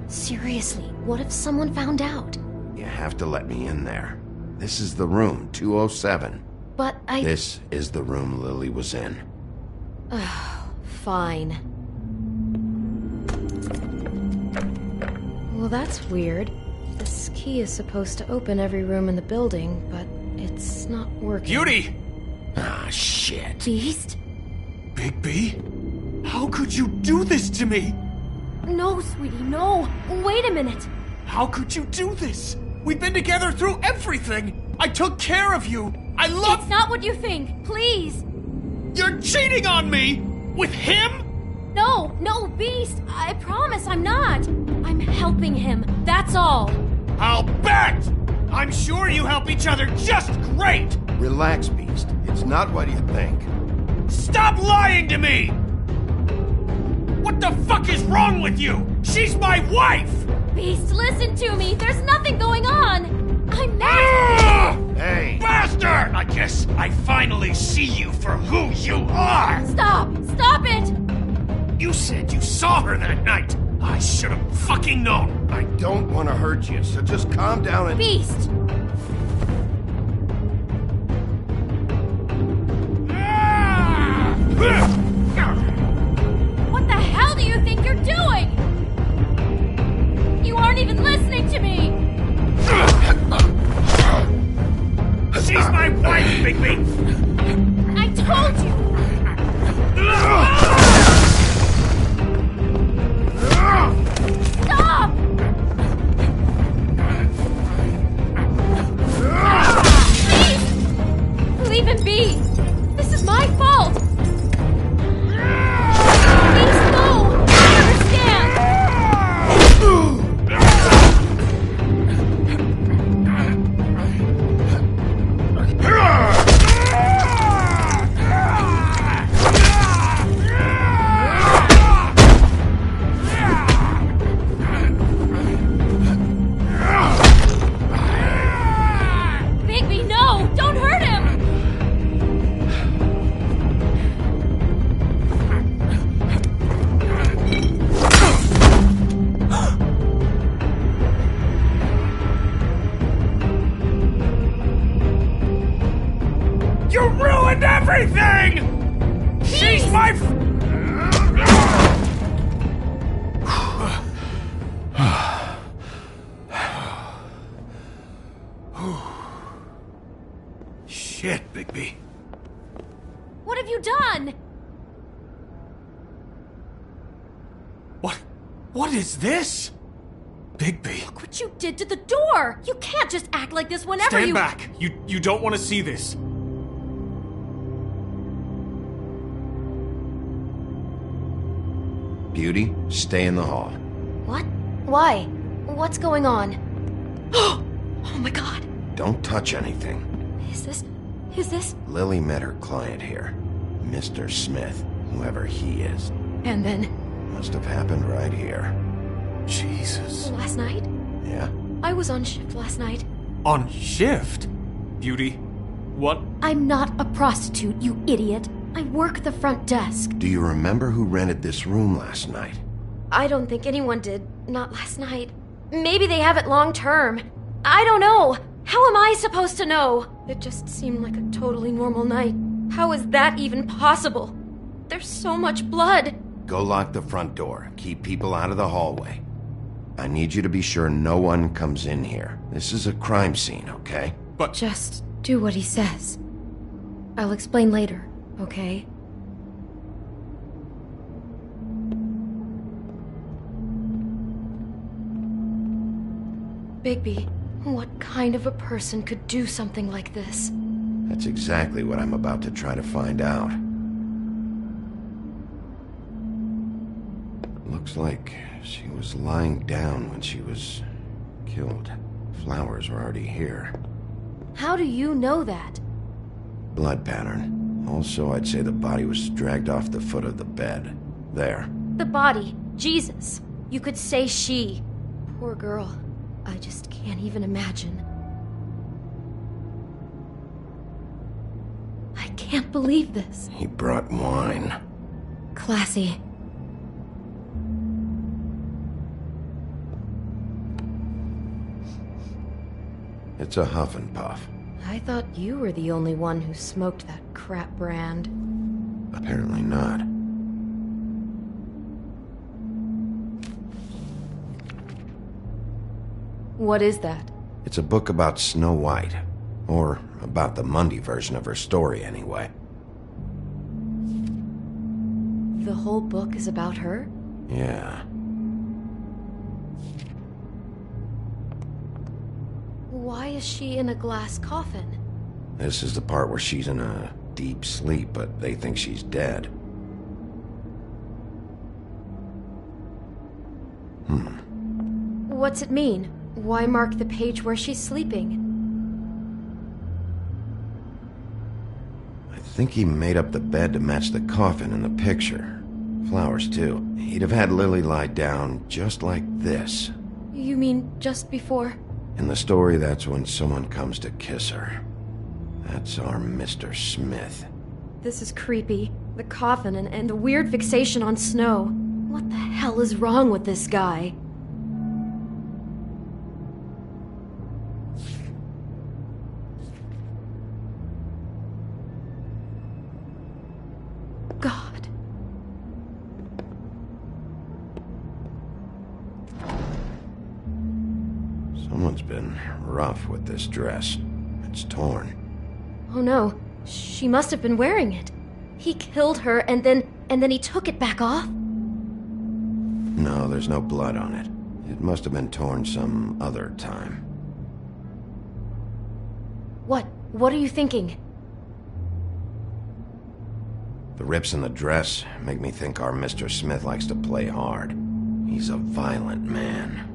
Seriously, what if someone found out? You have to let me in there. This is the room, 207. But This is the room Lily was in. Fine. Well, that's weird. This key is supposed to open every room in the building, but it's not working. Beauty! Ah, shit. Beast? Bigby? How could you do this to me? No, sweetie, no. Wait a minute. How could you do this? We've been together through everything. I took care of you. I love... It's not what you think. Please. You're cheating on me! With him? No, Beast. I promise I'm not. I'm helping him. That's all. I'll bet! I'm sure you help each other just great! Relax, Beast. It's not what you think. Stop lying to me! What the fuck is wrong with you? She's my wife! Beast, listen to me. There's nothing going on. I'm not... Hey! Bastard! I guess I finally see you for who you are! Stop it! You said you saw her that night. I should have fucking known. I don't want to hurt you, so just calm down and... Beast! What the hell do you think you're doing? You aren't even listening to me! She's my wife, Bigby! I told you! Stop! Please! Leave him be! This is my fault! everything! She's my... Shit, Bigby. What have you done? What is this? Bigby. Look what you did to the door! You can't just act like this whenever Stand you- back! You don't want to see this. Beauty, stay in the hall. What? Why? What's going on? Oh my god. Don't touch anything. Is this? Lily met her client here, Mr. Smith, whoever he is. And then? Must have happened right here. Jesus. Last night? Yeah? I was on shift last night. On shift? Beauty, what? I'm not a prostitute, you idiot. I work the front desk. Do you remember who rented this room last night? I don't think anyone did. Not last night. Maybe they have it long term. I don't know. How am I supposed to know? It just seemed like a totally normal night. How is that even possible? There's so much blood. Go lock the front door. Keep people out of the hallway. I need you to be sure no one comes in here. This is a crime scene, okay? But... Just do what he says. I'll explain later, okay? Bigby, what kind of a person could do something like this? That's exactly what I'm about to try to find out. Looks like she was lying down when she was killed. Flowers were already here. How do you know that? Blood pattern. Also, I'd say the body was dragged off the foot of the bed. There. The body. Jesus. You could say she. Poor girl. I just can't even imagine. I can't believe this. He brought wine. Classy. It's a Huff and Puff. I thought you were the only one who smoked that crap brand. Apparently not. What is that? It's a book about Snow White. Or about the Mundy version of her story, anyway. The whole book is about her? Yeah. Why is she in a glass coffin? This is the part where she's in a deep sleep, but they think she's dead. What's it mean? Why mark the page where she's sleeping? I think he made up the bed to match the coffin in the picture. Flowers, too. He'd have had Lily lie down just like this. You mean just before? In the story, that's when someone comes to kiss her. That's our Mr. Smith. This is creepy. The coffin and the weird fixation on Snow. What the hell is wrong with this guy? God. Someone's been rough with this dress. It's torn. Oh no, she must have been wearing it. He killed her and then he took it back off? No, there's no blood on it. It must have been torn some other time. What are you thinking? The rips in the dress make me think our Mr. Smith likes to play hard. He's a violent man.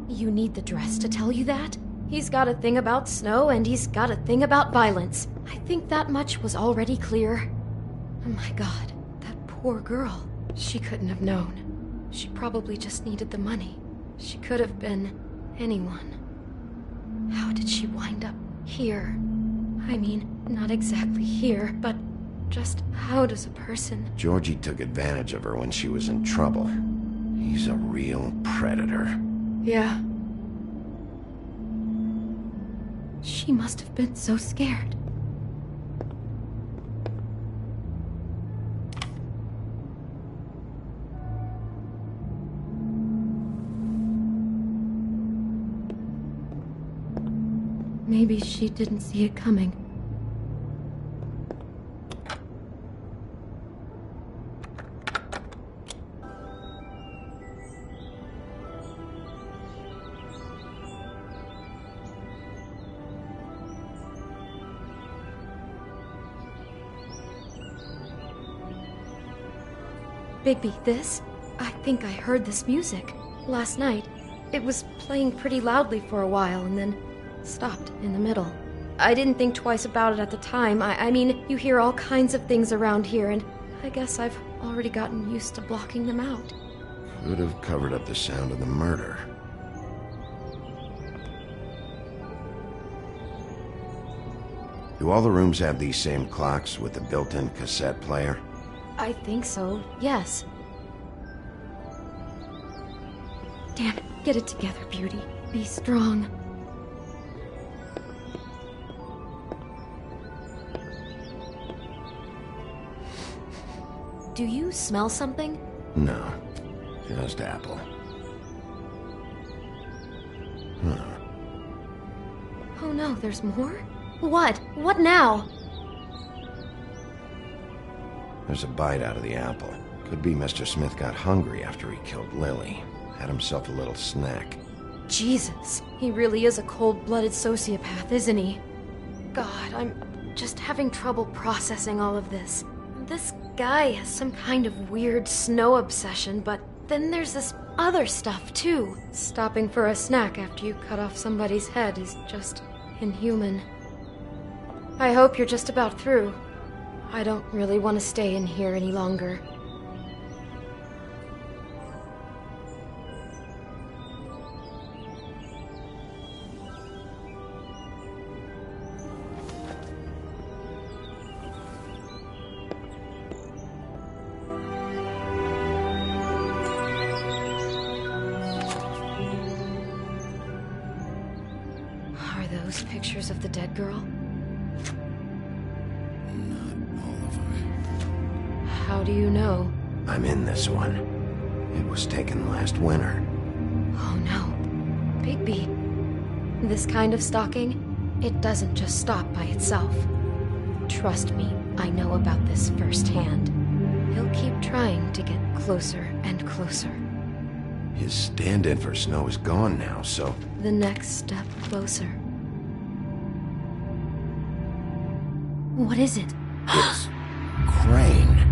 You need the dress to tell you that? He's got a thing about Snow and he's got a thing about violence. I think that much was already clear. Oh my god, that poor girl. She couldn't have known. She probably just needed the money. She could have been anyone. How did she wind up here? I mean, not exactly here, but just how does a person... Georgie took advantage of her when she was in trouble. He's a real predator. Yeah. She must have been so scared. Maybe she didn't see it coming. Bigby, this? I think I heard this music. Last night. It was playing pretty loudly for a while and then stopped in the middle. I didn't think twice about it at the time. I mean, you hear all kinds of things around here, and I guess I've already gotten used to blocking them out. Could have covered up the sound of the murder. Do all the rooms have these same clocks with the built-in cassette player? I think so, yes. Damn it, get it together, Beauty. Be strong. Do you smell something? No, just apple. Huh. Oh no, there's more? What? What now? There's a bite out of the apple. Could be Mr. Smith got hungry after he killed Lily. Had himself a little snack. Jesus, he really is a cold-blooded sociopath, isn't he? God, I'm just having trouble processing all of this. This guy has some kind of weird snow obsession, but then there's this other stuff, too. Stopping for a snack after you cut off somebody's head is just inhuman. I hope you're just about through. I don't really want to stay in here any longer. Are those pictures of the dead girl? How do you know? I'm in this one. It was taken last winter. Oh no. Bigby. This kind of stalking, it doesn't just stop by itself. Trust me, I know about this firsthand. He'll keep trying to get closer and closer. His stand-in for Snow is gone now, so... The next step closer. What is it? It's... Crane.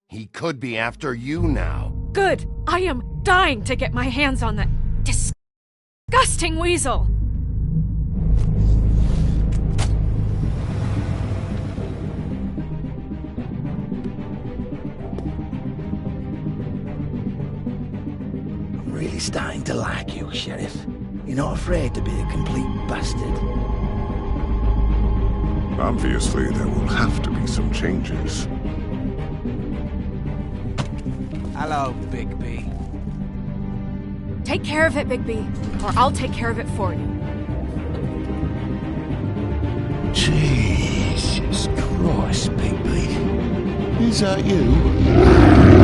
He could be after you now. Good! I am dying to get my hands on that disgusting weasel! I'm really starting to like you, Sheriff. You're not afraid to be a complete bastard. Obviously, there will have to be some changes. Hello, Bigby. Take care of it, Bigby, or I'll take care of it for you. Jesus Christ, Bigby. Is that you?